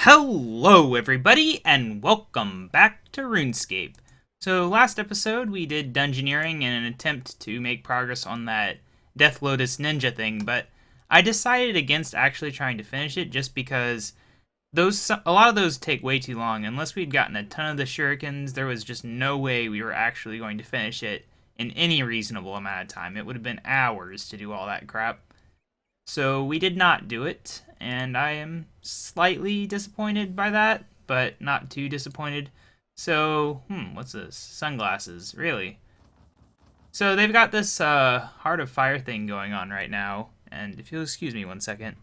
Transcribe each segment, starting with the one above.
Hello everybody, and welcome back to RuneScape. So last episode we did dungeoneering in an attempt to make progress on that Death Lotus ninja thing, but I decided against actually trying to finish it just because a lot of those take way too long. Unless we'd gotten a ton of the shurikens, there was just no way we were actually going to finish it in any reasonable amount of time. It would have been hours to do all that crap. So we did not do it, and I am slightly disappointed by that, but not too disappointed. So, what's this? Sunglasses, really? So they've got this Heart of Fire thing going on right now, and if you'll excuse me 1 second,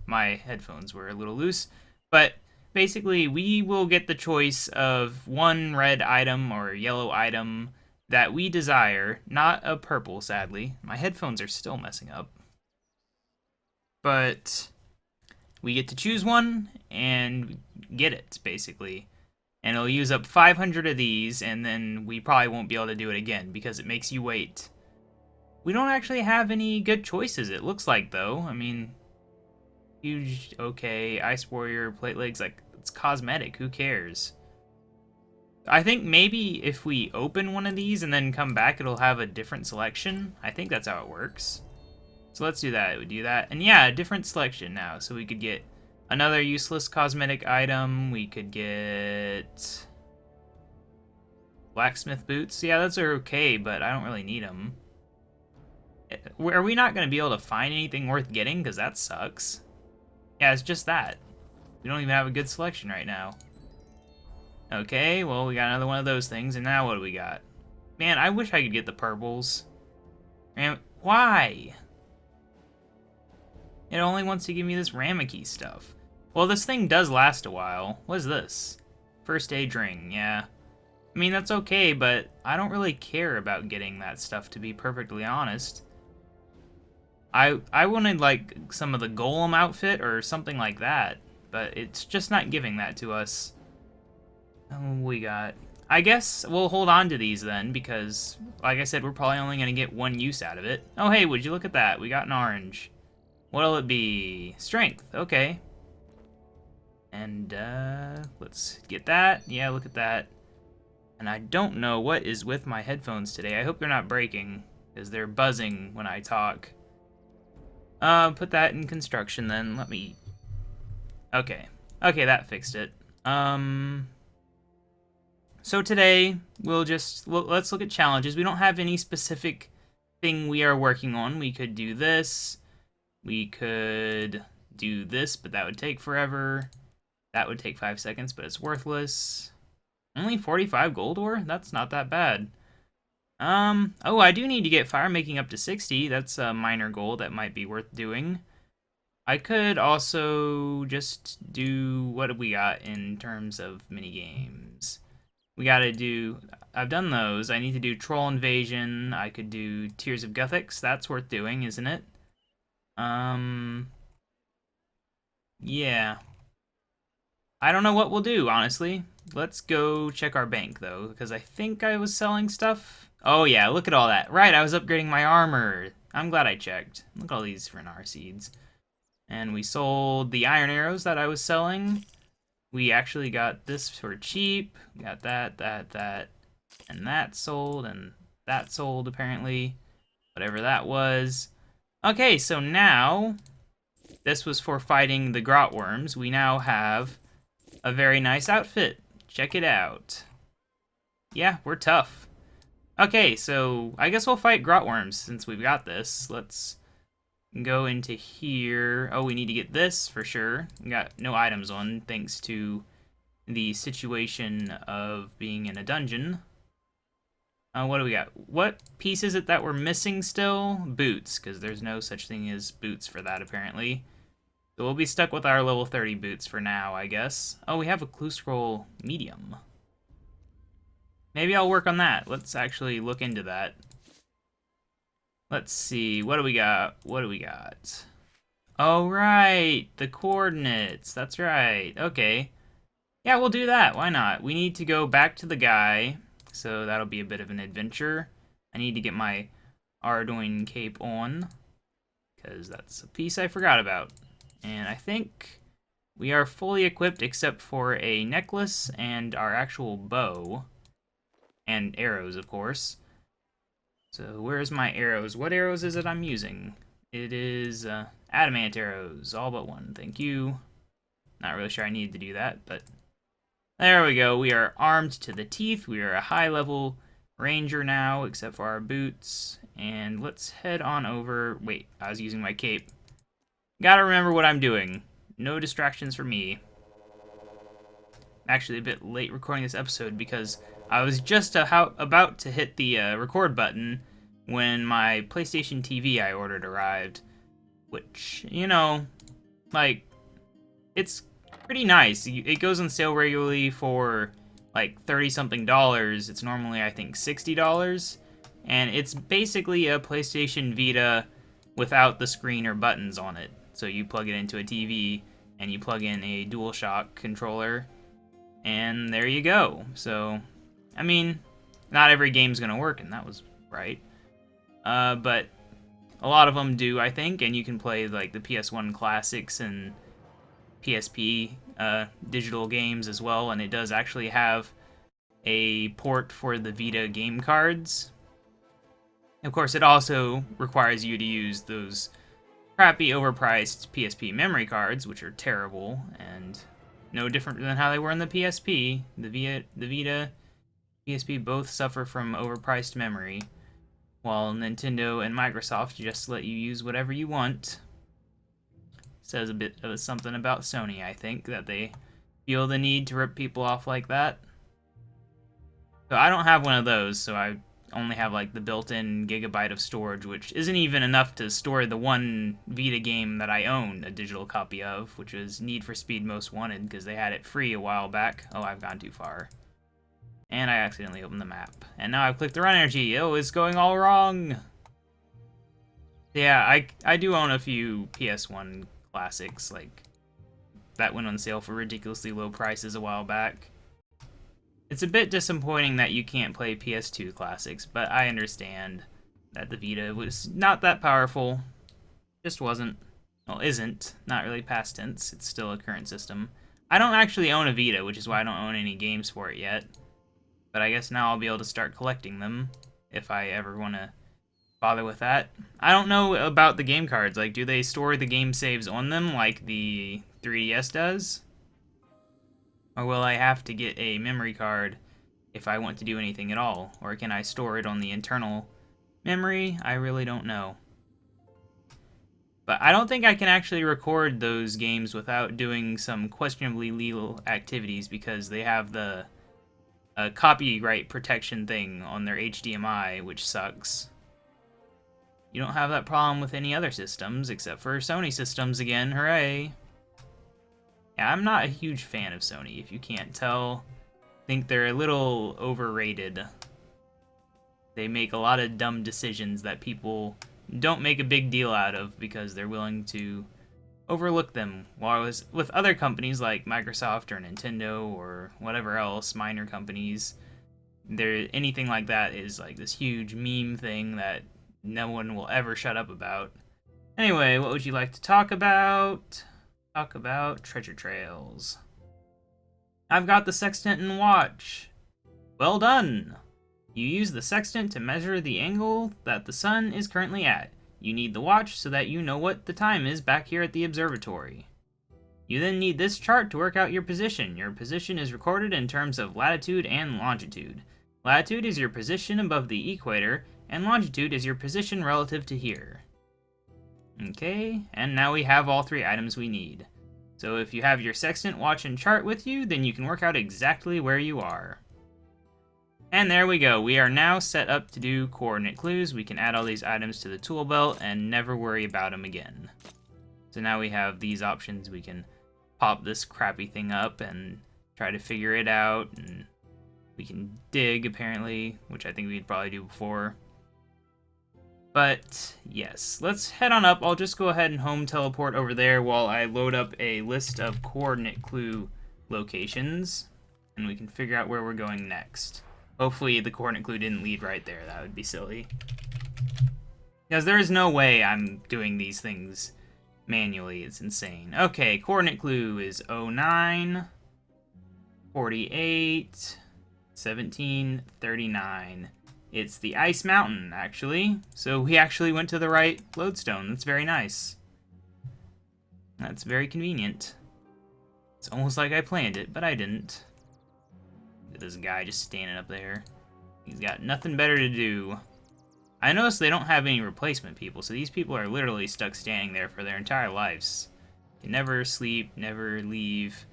my headphones were a little loose, but basically we will get the choice of one red item or yellow item that we desire, not a purple, sadly. My headphones are still messing up. But we get to choose one and get it, basically. And it'll use up 500 of these, and then we probably won't be able to do it again because it makes you wait. We don't actually have any good choices, it looks like, though. I mean, huge, okay, Ice Warrior, Plate Legs, like, it's cosmetic, who cares? I think maybe if we open one of these and then come back, it'll have a different selection. I think that's how it works. So let's do that. We do that. And yeah, a different selection now. So we could get another useless cosmetic item. We could get blacksmith boots. Yeah, those are okay, but I don't really need them. Are we not going to be able to find anything worth getting? Because that sucks. Yeah, it's just that. We don't even have a good selection right now. Okay, well, we got another one of those things. And now what do we got? Man, I wish I could get the purples. Man, why? It only wants to give me this Ramaki stuff. Well, this thing does last a while. What is this? First aid ring, yeah. I mean, that's okay, but I don't really care about getting that stuff, to be perfectly honest. I wanted, like, some of the golem outfit or something like that, but it's just not giving that to us. We got... I guess we'll hold on to these then, because, like I said, we're probably only going to get one use out of it. Oh, hey, would you look at that? We got an orange. What'll it be? Strength, okay. And, let's get that. Yeah, look at that. And I don't know what is with my headphones today. I hope they're not breaking, because they're buzzing when I talk. Put that in construction then. Let me... Okay. Okay, that fixed it. So today, we'll just... let's look at challenges. We don't have any specific thing we are working on. We could do this. We could do this, but that would take forever. That would take 5 seconds, but it's worthless. Only 45 gold ore? That's not that bad. Oh, I do need to get fire making up to 60. That's a minor goal that might be worth doing. I could also just do what we got in terms of mini games. We gotta do... I've done those. I need to do Troll Invasion. I could do Tears of Guthix. That's worth doing, isn't it? Yeah. I don't know what we'll do, honestly. Let's go check our bank, though, because I think I was selling stuff. Oh, yeah, look at all that. Right, I was upgrading my armor. I'm glad I checked. Look at all these Renar seeds. And we sold the iron arrows that I was selling. We actually got this for cheap. We got that, and that sold, and that sold, apparently. Whatever that was. Okay, so now, this was for fighting the grot worms. We now have a very nice outfit. Check it out. Yeah, we're tough. Okay, so I guess we'll fight grot worms since we've got this. Let's go into here. Oh, we need to get this for sure. We got no items on thanks to the situation of being in a dungeon. What do we got? What piece is it that we're missing still? Boots, because there's no such thing as boots for that, apparently. So we'll be stuck with our level 30 boots for now, I guess. Oh, we have a clue scroll medium. Maybe I'll work on that. Let's actually look into that. Let's see. What do we got? What do we got? Oh, right. The coordinates. That's right. Okay. Yeah, we'll do that. Why not? We need to go back to the guy. So that'll be a bit of an adventure. I need to get my Ardoin cape on, because that's a piece I forgot about. And I think We are fully equipped except for a necklace and our actual bow. And arrows, of course. So where's my arrows? What arrows is it I'm using? It is adamant arrows, all but one. Thank you. Not really sure I needed to do that, but there we go. We are armed to the teeth. We are a high-level ranger now, except for our boots. And let's head on over. Wait, I was using my cape. Gotta remember what I'm doing. No distractions for me. I'm actually a bit late recording this episode because I was just about to hit the record button when my PlayStation TV I ordered arrived. Which, you know, like, it's pretty nice. It goes on sale regularly for like $30-something. It's normally, I think, $60. And it's basically a PlayStation Vita without the screen or buttons on it. So you plug it into a TV and you plug in a DualShock controller and there you go. So, I mean, not every game's gonna work, and that was right. But a lot of them do, I think, and you can play like the PS1 classics and PSP digital games as well, and it does actually have a port for the Vita game cards. Of course, it also requires you to use those crappy, overpriced PSP memory cards, which are terrible, and no different than how they were in the PSP. The Vita, PSP both suffer from overpriced memory, while Nintendo and Microsoft just let you use whatever you want. Says a bit of something about Sony, I think, that they feel the need to rip people off like that. So I don't have one of those, so I only have like the built-in gigabyte of storage, which isn't even enough to store the one Vita game that I own a digital copy of, which was Need for Speed Most Wanted, because they had it free a while back. Oh, I've gone too far. And I accidentally opened the map. And now I've clicked the run energy. Oh, it's going all wrong. Yeah, I do own a few PS1 classics, like that went on sale for ridiculously low prices a while back. It's a bit disappointing that you can't play PS2 classics, but I understand that the Vita was not that powerful. Just wasn't. Well, isn't. Not really past tense. It's still a current system. I don't actually own a Vita, which is why I don't own any games for it yet. But I guess now I'll be able to start collecting them, if I ever want to bother with that. I don't know about the game cards. Like, do they store the game saves on them like the 3DS does? Or will I have to get a memory card if I want to do anything at all? Or can I store it on the internal memory? I really don't know. But I don't think I can actually record those games without doing some questionably legal activities because they have the copyright protection thing on their HDMI, which sucks. You don't have that problem with any other systems, except for Sony systems again, hooray! Yeah, I'm not a huge fan of Sony, if you can't tell. I think they're a little overrated. They make a lot of dumb decisions that people don't make a big deal out of because they're willing to overlook them. While with other companies like Microsoft or Nintendo or whatever else, minor companies, anything like that is like this huge meme thing that no one will ever shut up about. Anyway, what would you like to talk about? Talk about treasure trails. I've got the sextant and watch. Well done! You use the sextant to measure the angle that the sun is currently at. You need the watch so that you know what the time is back here at the observatory. You then need this chart to work out your position. Your position is recorded in terms of latitude and longitude. Latitude is your position above the equator, and longitude is your position relative to here. Okay, and now we have all three items we need. So if you have your sextant, watch, and chart with you, then you can work out exactly where you are. And there we go. We are now set up to do coordinate clues. We can add all these items to the tool belt and never worry about them again. So now we have these options. We can pop this crappy thing up and try to figure it out. And we can dig, apparently, which I think we'd probably do before. But yes, let's head on up. I'll just go ahead and home teleport over there while I load up a list of coordinate clue locations. And we can figure out where we're going next. Hopefully the coordinate clue didn't lead right there. That would be silly. Because there is no way I'm doing these things manually. It's insane. Okay, coordinate clue is 09, 48, 17, 39. It's the Ice Mountain, actually. So we actually went to the right lodestone. That's very nice. That's very convenient. It's almost like I planned it, but I didn't. Look at this guy just standing up there. He's got nothing better to do. I noticed they don't have any replacement people, so these people are literally stuck standing there for their entire lives. They never sleep, never leave,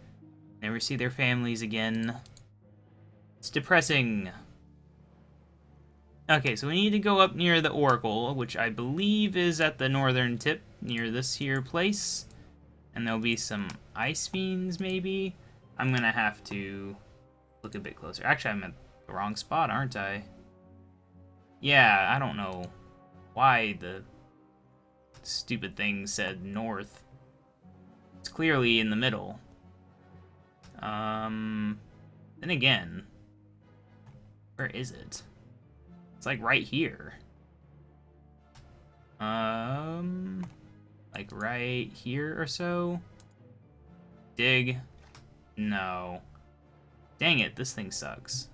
never see their families again. It's depressing. Okay, so we need to go up near the Oracle, which I believe is at the northern tip, near this here place. And there'll be some ice fiends, maybe? I'm gonna have to look a bit closer. Actually, I'm at the wrong spot, aren't I? Yeah, I don't know why the stupid thing said north. It's clearly in the middle. Then again, where is it? It's like right here. Like right here or so? Dig? No. Dang it, this thing sucks.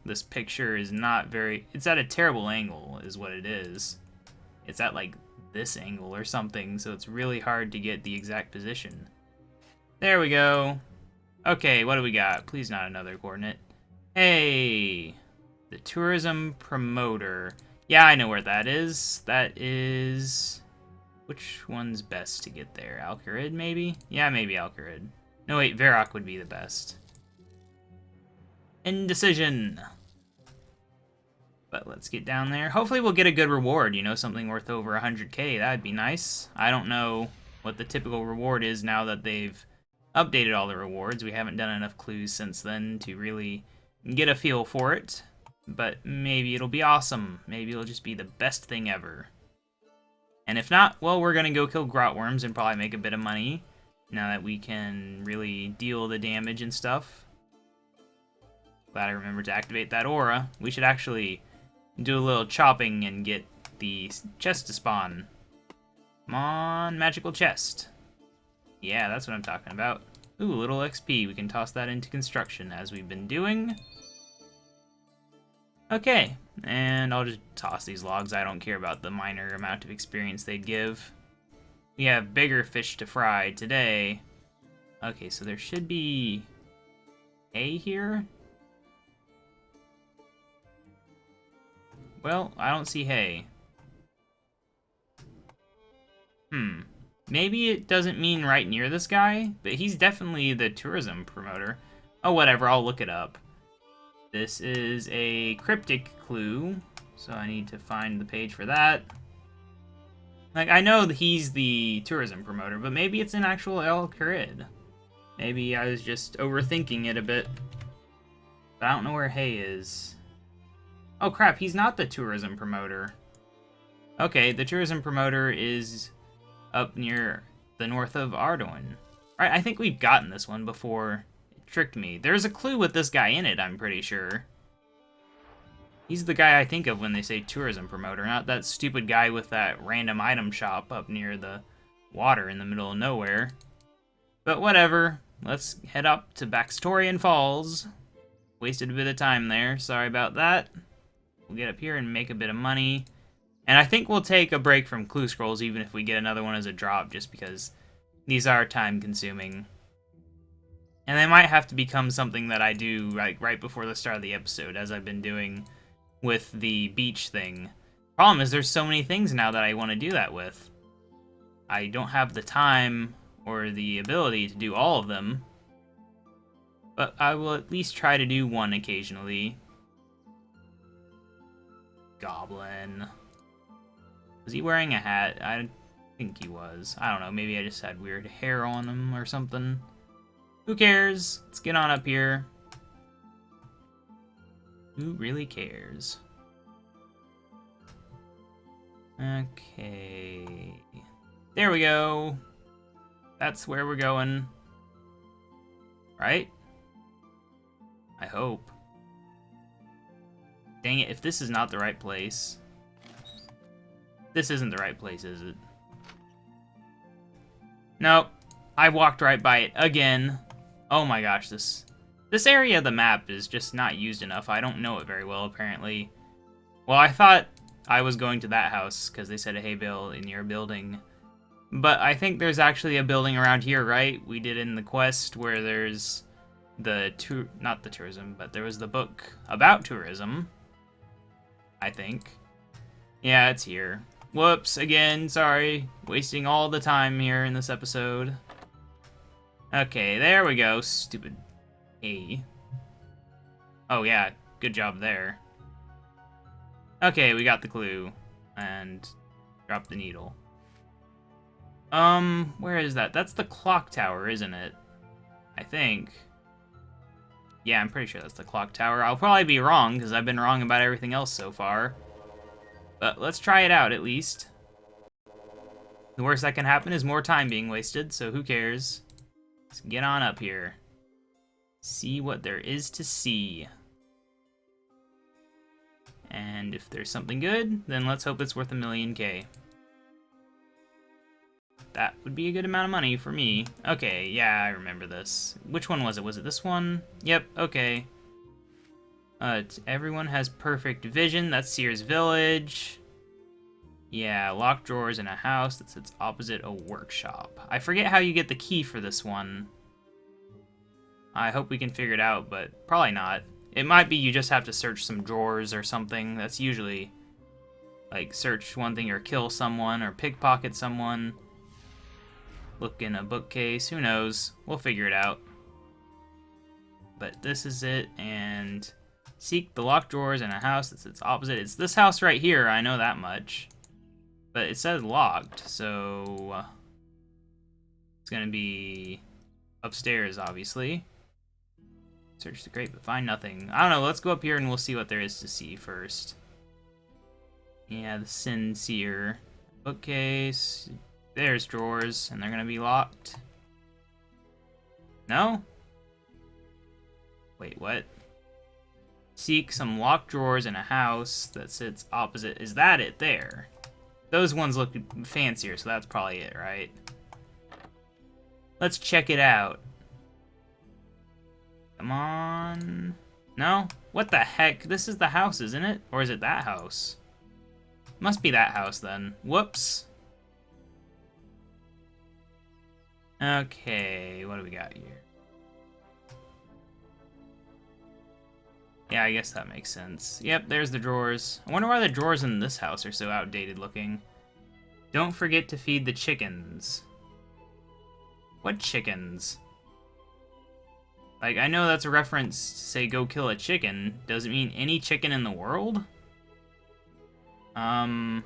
This picture is not very... It's at a terrible angle, is what it is. It's at, like, this angle or something, so it's really hard to get the exact position. There we go. Okay, what do we got? Please not another coordinate. Hey! The tourism promoter. Yeah, I know where that is. That is... Which one's best to get there? Alcarid, maybe? Yeah, maybe Alcarid. No, wait, Varrock would be the best. Indecision. But let's get down there. Hopefully we'll get a good reward, you know, something worth over 100k. That'd be nice. I don't know what the typical reward is now that they've updated all the rewards. We haven't done enough clues since then to really get a feel for it. But maybe it'll be awesome. Maybe it'll just be the best thing ever. And if not, well, we're gonna go kill grotworms and probably make a bit of money now that we can really deal the damage and stuff. Glad I remembered to activate that aura. We should actually do a little chopping and get the chest to spawn. Come on, magical chest. Yeah, that's what I'm talking about. Ooh, a little XP. We can toss that into construction, as we've been doing. Okay, and I'll just toss these logs. I don't care about the minor amount of experience they'd give. We have bigger fish to fry today. Okay, so there should be hay here. Well, I don't see hay. Maybe it doesn't mean right near this guy, but he's definitely the tourism promoter. Oh, whatever, I'll look it up. This is a cryptic clue, so I need to find the page for that. Like, I know that he's the tourism promoter, but maybe it's an actual El Kharid. Maybe I was just overthinking it a bit. But I don't know where hay is. Oh crap, he's not the tourism promoter. Okay, the tourism promoter is up near the north of Ardoin. Alright, I think we've gotten this one before it tricked me. There's a clue with this guy in it, I'm pretty sure. He's the guy I think of when they say tourism promoter, not that stupid guy with that random item shop up near the water in the middle of nowhere. But whatever, let's head up to Baxtorian Falls. Wasted a bit of time there, sorry about that. We'll get up here and make a bit of money. And I think we'll take a break from clue scrolls even if we get another one as a drop, just because these are time consuming. And they might have to become something that I do right before the start of the episode, as I've been doing with the beach thing. Problem is there's so many things now that I want to do that with. I don't have the time or the ability to do all of them. But I will at least try to do one occasionally. Goblin. Was he wearing a hat? I think he was. I don't know, maybe I just had weird hair on him or something. Who cares? Let's get on up here. Who really cares? Okay. There we go. That's where we're going. Right? I hope. Dang it, if this is not the right place. This isn't the right place, is it? Nope. I walked right by it again. Oh my gosh, this area of the map is just not used enough. I don't know it very well, apparently. Well, I thought I was going to that house because they said, hey, Bill, in your building. But I think there's actually a building around here, right? We did in the quest where there's not the tourism, but there was the book about tourism, I think. Yeah, it's here. Whoops, again, sorry. Wasting all the time here in this episode. Okay, there we go, stupid A. Oh yeah, good job there. Okay, we got the clue. And drop the needle. Where is that? That's the clock tower, isn't it? I think. Yeah, I'm pretty sure that's the clock tower. I'll probably be wrong, because I've been wrong about everything else so far. But let's try it out, at least. The worst that can happen is more time being wasted, so who cares? Let's get on up here. See what there is to see. And if there's something good, then let's hope it's worth $1,000,000. That would be a good amount of money for me. Okay, yeah, I remember this. Which one was it? Was it this one? Yep, okay. Everyone has perfect vision. That's Sears Village. Yeah, locked drawers in a house that sits opposite a workshop. I forget how you get the key for this one. I hope we can figure it out, but probably not. It might be you just have to search some drawers or something. That's usually, like, search one thing or kill someone or pickpocket someone. Look in a bookcase. Who knows? We'll figure it out. But this is it, and seek the locked drawers in a house that sits opposite. It's this house right here, I know that much. But it says locked, so it's gonna be upstairs, obviously. Search the grate, but find nothing. I don't know, let's go up here and we'll see what there is to see first. Yeah, the Sincere bookcase. There's drawers, and they're gonna be locked. No? Wait, what? Seek some locked drawers in a house that sits opposite. Is that it there? Those ones look fancier, so that's probably it, right? Let's check it out. Come on. No? What the heck? This is the house, isn't it? Or is it that house? Must be that house, then. Whoops. Okay, what do we got here? Yeah, I guess that makes sense. Yep, there's the drawers. I wonder why the drawers in this house are so outdated looking. Don't forget to feed the chickens. What chickens? Like, I know that's a reference to say go kill a chicken. Does it mean any chicken in the world? I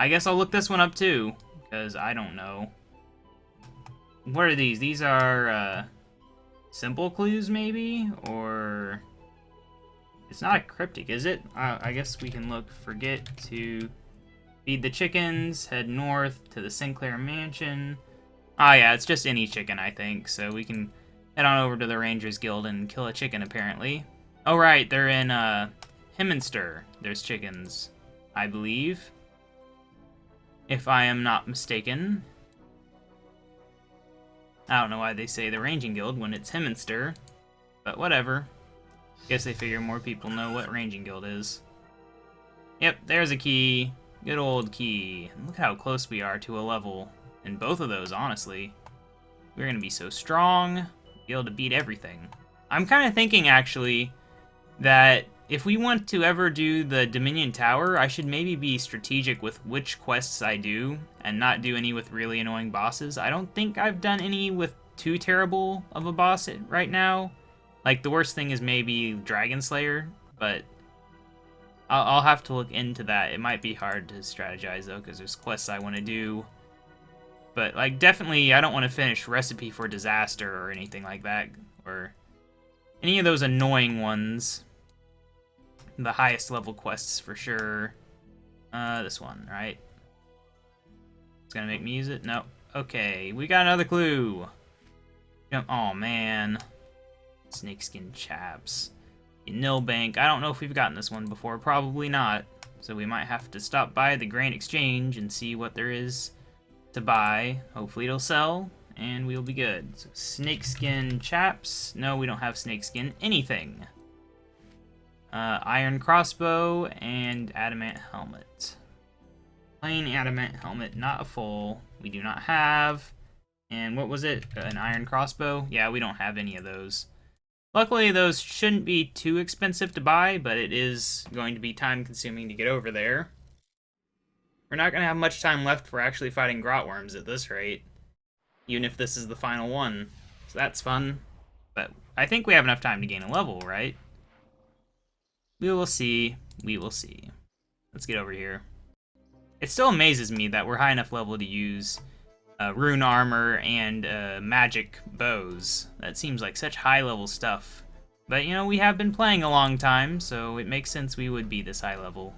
guess I'll look this one up too, because I don't know. What are these? These are, simple clues, maybe? Or... It's not a cryptic, is it? I guess we can look. Forget to feed the chickens, head north to the Sinclair Mansion. Ah, yeah, it's just any chicken, I think. So we can head on over to the Rangers Guild and kill a chicken, apparently. Oh, right, they're in, Hemminster. There's chickens, I believe. If I am not mistaken. I don't know why they say the Ranging Guild when it's Hemminster, but whatever. Guess they figure more people know what Ranging Guild is. Yep, there's a key. Good old key. Look how close we are to a level in both of those, honestly. We're gonna be so strong, be able to beat everything. I'm kind of thinking, actually, that if we want to ever do the Dominion Tower, I should maybe be strategic with which quests I do, and not do any with really annoying bosses. I don't think I've done any with too terrible of a boss right now. Like, the worst thing is maybe Dragon Slayer, but I'll have to look into that. It might be hard to strategize, though, because there's quests I want to do. But, like, definitely I don't want to finish Recipe for Disaster or anything like that, or any of those annoying ones. The highest level quests, for sure. This one, right? It's gonna make me use it? No. Okay, we got another clue. Oh, man. Snakeskin chaps. Nilbank. I don't know if we've gotten this one before. Probably not. So we might have to stop by the Grain Exchange and see what there is to buy. Hopefully it'll sell, and we'll be good. So, snakeskin chaps. No, we don't have snakeskin anything. Iron crossbow and adamant helmet. Plain adamant helmet, not a full. We do not have. And what was it? An iron crossbow? Yeah, we don't have any of those. Luckily, those shouldn't be too expensive to buy, but it is going to be time-consuming to get over there. We're not going to have much time left for actually fighting grotworms at this rate, even if this is the final one. So that's fun. But I think we have enough time to gain a level, right? We will see. We will see. Let's get over here. It still amazes me that we're high enough level to use rune armor and magic bows. That seems like such high-level stuff. But, you know, we have been playing a long time, so it makes sense we would be this high level.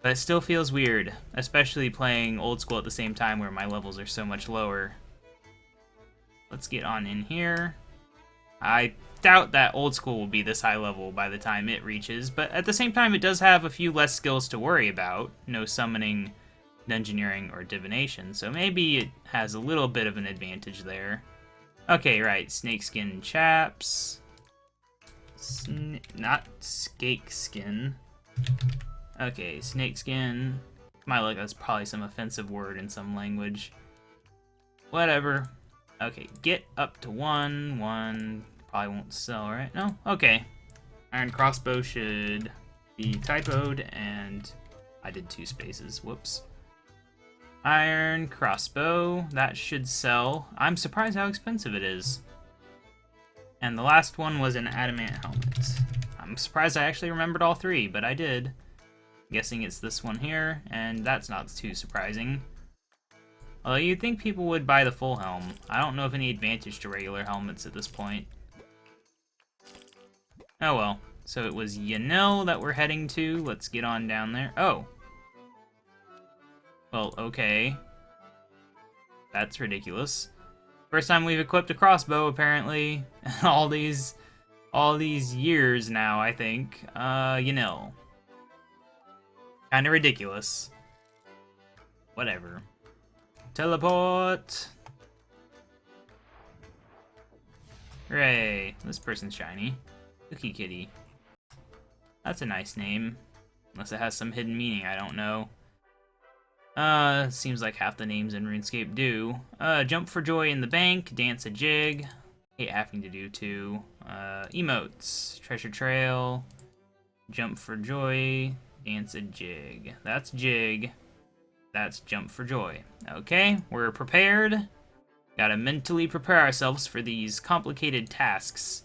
But it still feels weird, especially playing old school at the same time where my levels are so much lower. Let's get on in here. I doubt that old school will be this high level by the time it reaches, but at the same time it does have a few less skills to worry about. No summoning, dungeoneering, or divination, so maybe it has a little bit of an advantage there. Okay, right, snakeskin chaps. Not skate skin. Okay, snakeskin. My luck, that's probably some offensive word in some language. Whatever. Okay, get up to 1. Probably won't sell, right? No? Okay. Iron crossbow should be typoed, and I did 2 spaces. Whoops. Iron crossbow. That should sell. I'm surprised how expensive it is. And the last one was an adamant helmet. I'm surprised I actually remembered all 3, but I did. Guessing it's this one here, and that's not too surprising. Although you'd think people would buy the full helm. I don't know of any advantage to regular helmets at this point. Oh well. So it was Yanil that we're heading to. Let's get on down there. Oh. Well, okay. That's ridiculous. First time we've equipped a crossbow, apparently. all these years now, I think. Yanil. Kinda ridiculous. Whatever. Teleport! Hooray. This person's shiny. Cookie Kitty. That's a nice name. Unless it has some hidden meaning, I don't know. Seems like half the names in RuneScape do. Jump for joy in the bank, dance a jig. Hate having to do 2. Emotes. Treasure trail. Jump for joy. Dance a jig. That's jig. That's jump for joy. Okay, we're prepared. Gotta mentally prepare ourselves for these complicated tasks.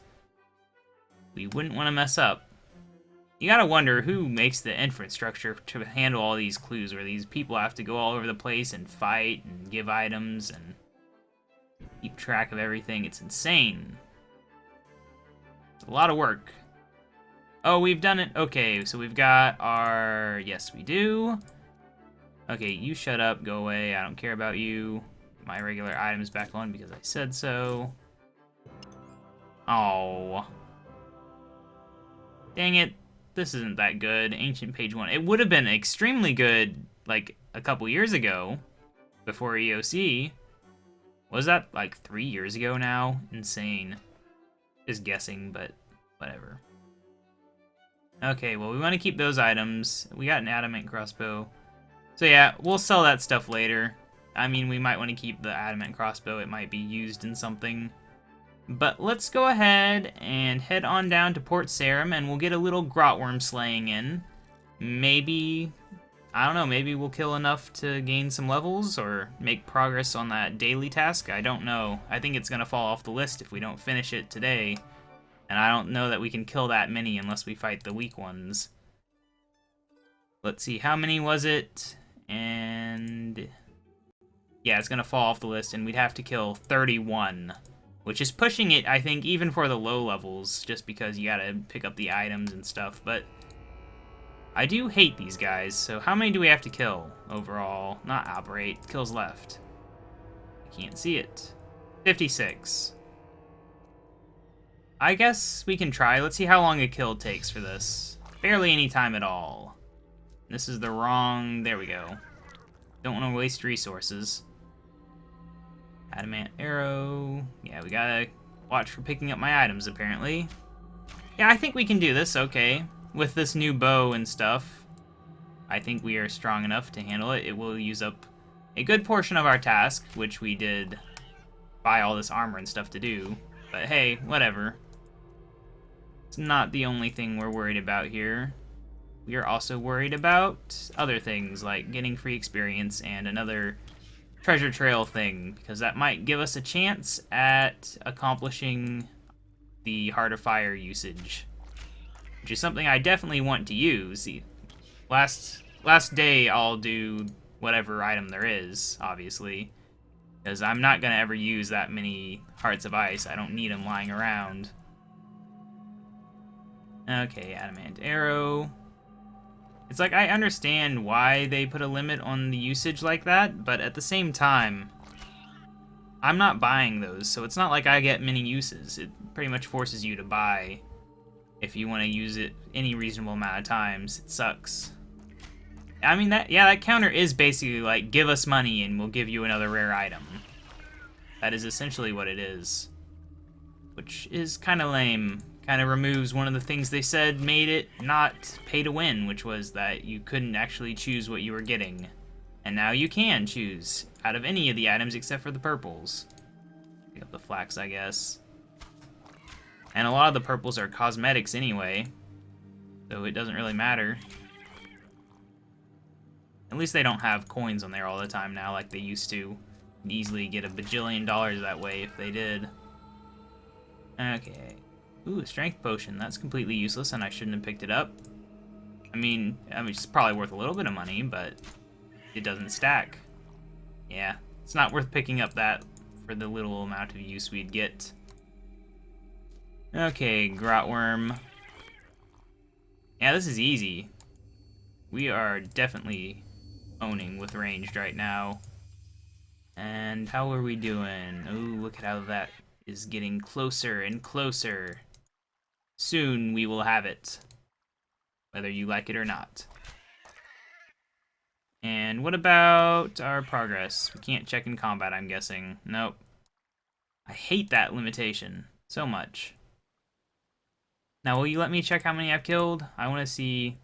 We wouldn't want to mess up. You gotta wonder who makes the infrastructure to handle all these clues where these people have to go all over the place and fight and give items and keep track of everything. It's insane. It's a lot of work. Oh, we've done it. Okay, so we've got our... Yes, we do. Okay, you shut up. Go away. I don't care about you. My regular item is back on because I said so. Oh. Dang it. This isn't that good. Ancient page 1. It would have been extremely good, like, a couple years ago. Before EOC. Was that, like, 3 years ago now? Insane. Just guessing, but whatever. Okay, well, we want to keep those items. We got an adamant crossbow. So yeah, we'll sell that stuff later. I mean, we might want to keep the adamant crossbow. It might be used in something. But let's go ahead and head on down to Port Sarim, and we'll get a little grotworm slaying in. Maybe, I don't know, maybe we'll kill enough to gain some levels or make progress on that daily task. I don't know. I think it's going to fall off the list if we don't finish it today. And I don't know that we can kill that many unless we fight the weak ones. Let's see, how many was it? And yeah, it's gonna fall off the list, and we'd have to kill 31, which is pushing it, I think, even for the low levels, just because you gotta pick up the items and stuff. But I do hate these guys, so how many do we have to kill overall? Not operate, kills left. I can't see it. 56. I guess we can try. Let's see how long a kill takes for this. Barely any time at all. This is the wrong... There we go. Don't want to waste resources. Adamant arrow. Yeah, we gotta watch for picking up my items, apparently. Yeah, I think we can do this okay. With this new bow and stuff, I think we are strong enough to handle it. It will use up a good portion of our task, which we did buy all this armor and stuff to do. But hey, whatever. It's not the only thing we're worried about here. We are also worried about other things, like getting free experience and another treasure trail thing, because that might give us a chance at accomplishing the Heart of Fire usage, which is something I definitely want to use. Last day I'll do whatever item there is, obviously, because I'm not going to ever use that many Hearts of Ice. I don't need them lying around. Okay, Adamant Arrow. It's like, I understand why they put a limit on the usage like that, but at the same time, I'm not buying those, so it's not like I get many uses. It pretty much forces you to buy if you want to use it any reasonable amount of times. It sucks. I mean, that counter is basically like, give us money and we'll give you another rare item. That is essentially what it is. Which is kind of lame. Kind of removes one of the things they said made it not pay to win, which was that you couldn't actually choose what you were getting. And now you can choose out of any of the items except for the purples. Pick up the flax, I guess. And a lot of the purples are cosmetics anyway, so it doesn't really matter. At least they don't have coins on there all the time now like they used to. You'd easily get $1 bajillion that way if they did. Okay. Ooh, a strength potion. That's completely useless and I shouldn't have picked it up. I mean, it's probably worth a little bit of money, but it doesn't stack. Yeah, it's not worth picking up that for the little amount of use we'd get. Okay, Grotworm. Yeah, this is easy. We are definitely owning with ranged right now. And how are we doing? Ooh, look at how that is getting closer and closer. Soon we will have it, whether you like it or not. And what about our progress? We can't check in combat, I'm guessing. Nope. I hate that limitation so much. Now, will you let me check how many I've killed? I want to see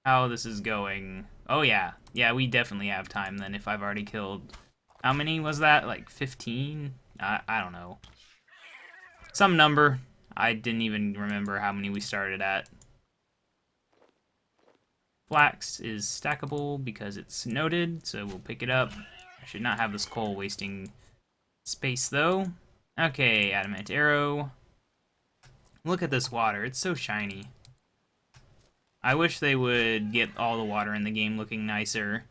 how this is going. Oh, yeah. Yeah, we definitely have time then if I've already killed. How many was that? Like 15? I don't know. Some number. I didn't even remember how many we started at. Flax is stackable because it's noted, so we'll pick it up. I should not have this coal wasting space, though. Okay, Adamant Arrow. Look at this water. It's so shiny. I wish they would get all the water in the game looking nicer.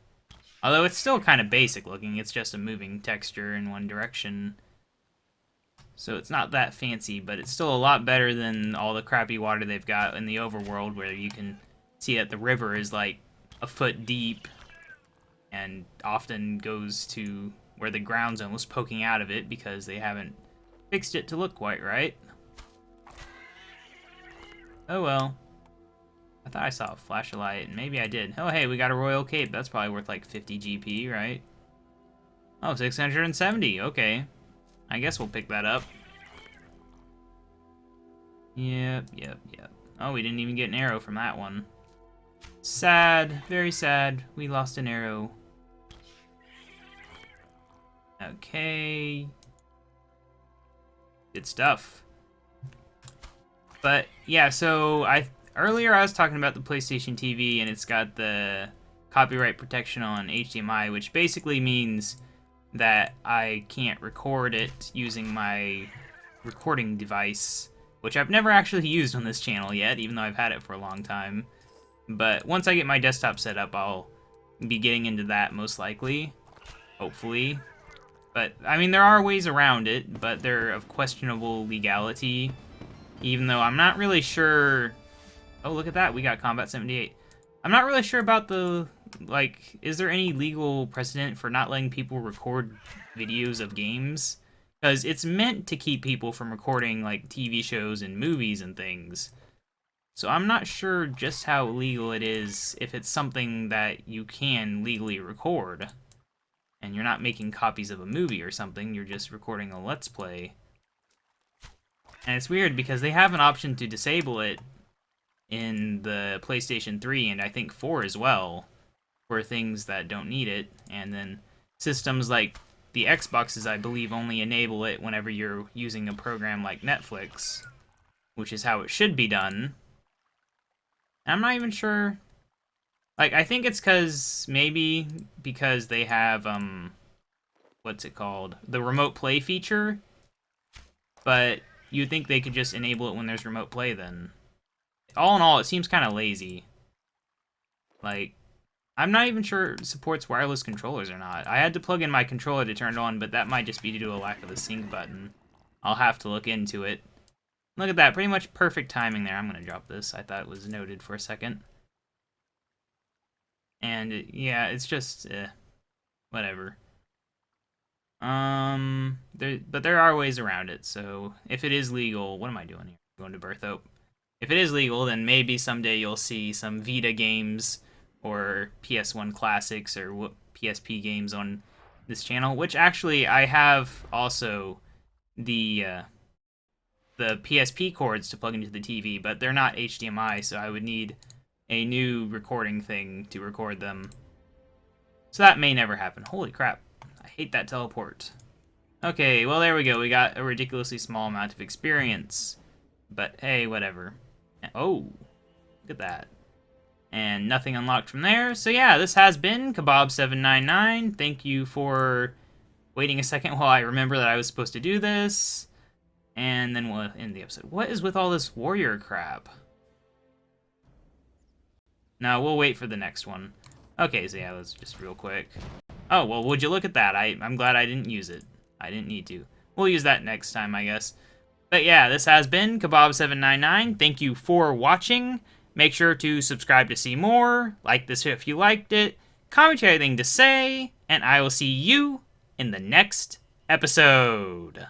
Although it's still kind of basic looking. It's just a moving texture in one direction. So it's not that fancy, but it's still a lot better than all the crappy water they've got in the overworld, where you can see that the river is like a foot deep and often goes to where the ground's almost poking out of it because they haven't fixed it to look quite right. Oh well. I thought I saw a flash of light. Maybe I did. Oh hey, we got a royal cape. That's probably worth like 50 GP, right? Oh, 670. Okay. I guess we'll pick that up. Yep. Oh, we didn't even get an arrow from that one. Sad. Very sad. We lost an arrow. Okay. Good stuff. But, yeah, so earlier I was talking about the PlayStation TV, and it's got the copyright protection on HDMI, which basically means that I can't record it using my recording device, which I've never actually used on this channel yet, even though I've had it for a long time. But once I get my desktop set up, I'll be getting into that most likely, hopefully. But, I mean, there are ways around it, but they're of questionable legality, even though I'm not really sure. Oh, look at that, we got Combat 78. I'm not really sure about the, like, is there any legal precedent for not letting people record videos of games? Because it's meant to keep people from recording, like, TV shows and movies and things. So I'm not sure just how legal it is if it's something that you can legally record. And you're not making copies of a movie or something, you're just recording a Let's Play. And it's weird because they have an option to disable it in the PlayStation 3 and I think 4 as well, for things that don't need it. And then systems like the Xboxes, I believe, only enable it whenever you're using a program like Netflix, which is how it should be done. I'm not even sure. Like, I think it's maybe because they have, what's it called? The remote play feature. But you'd think they could just enable it when there's remote play then. All in all, it seems kind of lazy. Like, I'm not even sure it supports wireless controllers or not. I had to plug in my controller to turn it on, but that might just be due to a lack of a sync button. I'll have to look into it. Look at that, pretty much perfect timing there. I'm going to drop this. I thought it was noted for a second. And, yeah, it's just, whatever. But there are ways around it, so if it is legal... What am I doing here? Going to Berthope. If it is legal, then maybe someday you'll see some Vita games or PS1 classics or PSP games on this channel, which actually I have also the PSP cords to plug into the TV, but they're not HDMI, so I would need a new recording thing to record them. So that may never happen. Holy crap. I hate that teleport. Okay, well there we go. We got a ridiculously small amount of experience. But hey, whatever. Oh, look at that. And nothing unlocked from there. So yeah, this has been KaBob799. Thank you for waiting a second while I remember that I was supposed to do this. And then we'll end the episode. What is with all this warrior crap? No, we'll wait for the next one. Okay, so yeah, let's just real quick. Oh, well, would you look at that? I'm glad I didn't use it. I didn't need to. We'll use that next time, I guess. But yeah, this has been KaBob799. Thank you for watching. Make sure to subscribe to see more. Like this if you liked it. Comment anything to say. And I will see you in the next episode.